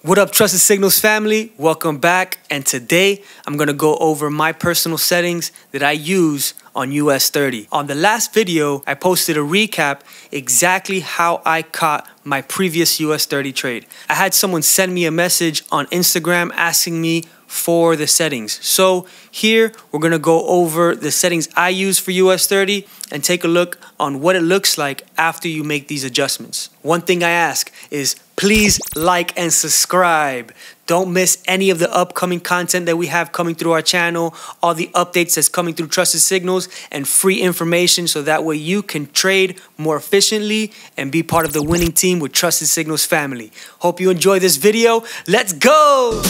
What up, Trusted Signals family? Welcome back, and today I'm gonna go over my personal settings that I use on US30. On the last video, I posted a recap exactly how I caught my previous US30 trade. I had someone send me a message on Instagram asking me for the settings. So here we're gonna go over the settings I use for US30 and take a look on what it looks like after you make these adjustments. One thing I ask is please like and subscribe. Don't miss any of the upcoming content that we have coming through our channel, all the updates that's coming through Trusted Signals, and free information so that way you can trade more efficiently and be part of the winning team with Trusted Signals family. Hope you enjoy this video. Let's go!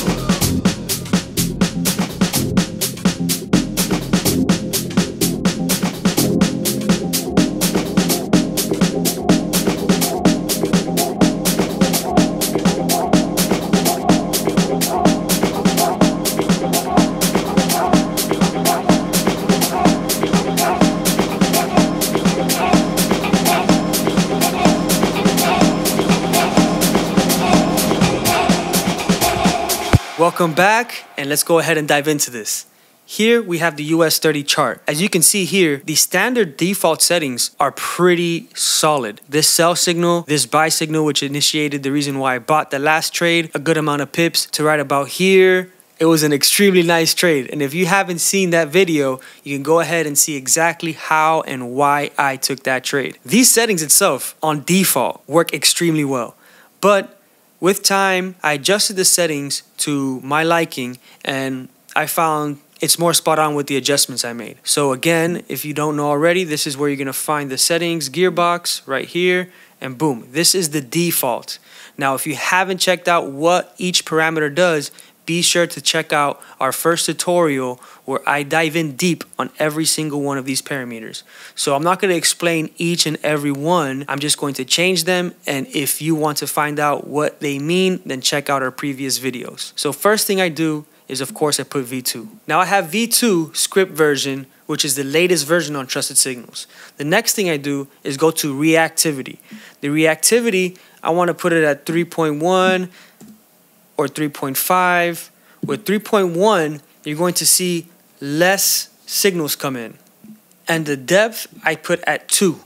Welcome back, and let's go ahead and dive into this. Here we have the US30 chart. As you can see here, the standard default settings are pretty solid. This sell signal, this buy signal, which initiated the reason why I bought the last trade, a good amount of pips to right about here. It was an extremely nice trade, and if you haven't seen that video, you can go ahead and see exactly how and why I took that trade. These settings itself, on default, work extremely well, but with time, I adjusted the settings to my liking, and I found it's more spot on with the adjustments I made. So again, if you don't know already, this is where you're gonna find the settings gearbox right here, and boom, this is the default. Now, if you haven't checked out what each parameter does, be sure to check out our first tutorial where I dive in deep on every single one of these parameters. So I'm not going to explain each and every one. I'm just going to change them. And if you want to find out what they mean, then check out our previous videos. So first thing I do is, of course, I put V2. Now I have V2 script version, which is the latest version on Trusted Signals. The next thing I do is go to reactivity. The reactivity, I want to put it at 3.1 or 3.5. With 3.1, you're going to see less signals come in. And the depth, I put at 2.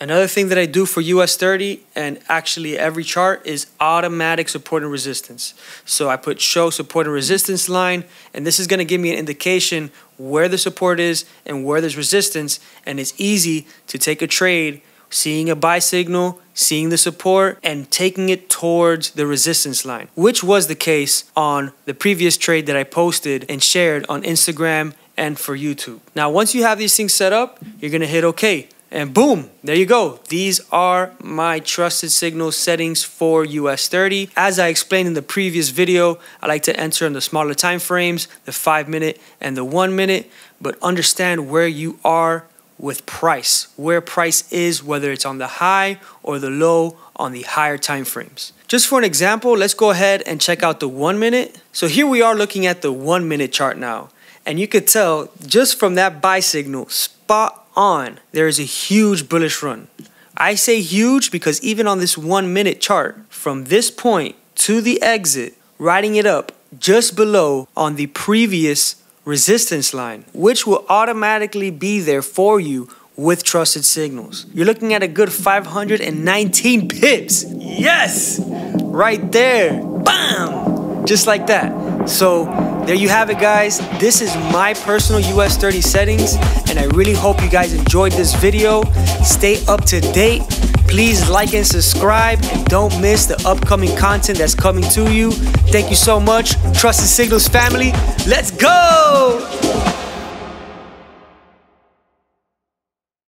Another thing that I do for US30 and actually every chart is automatic support and resistance. So I put show support and resistance line, and this is going to give me an indication where the support is and where there's resistance, and it's easy to take a trade seeing a buy signal, seeing the support, and taking it towards the resistance line, which was the case on the previous trade that I posted and shared on Instagram and for YouTube. Now, once you have these things set up, you're gonna hit OK, and boom, there you go. These are my Trusted Signals settings for US30. As I explained in the previous video, I like to enter in the smaller time frames, the 5-minute and the 1-minute, but understand where you are with price, where price is, whether it's on the high or the low on the higher time frames. Just for an example, let's go ahead and check out the 1-minute. So here we are looking at the 1-minute chart now, and you could tell just from that buy signal, spot on, there is a huge bullish run. I say huge because even on this 1-minute chart, from this point to the exit, riding it up just below on the previous resistance line, which will automatically be there for you with Trusted Signals. You're looking at a good 519 pips. Yes! Right there. Bam! Just like that. So there you have it, guys. This is my personal US30 settings, and I really hope you guys enjoyed this video. Stay up to date. Please like and subscribe, and don't miss the upcoming content that's coming to you. Thank you so much, Trusted Signals family. Let's go!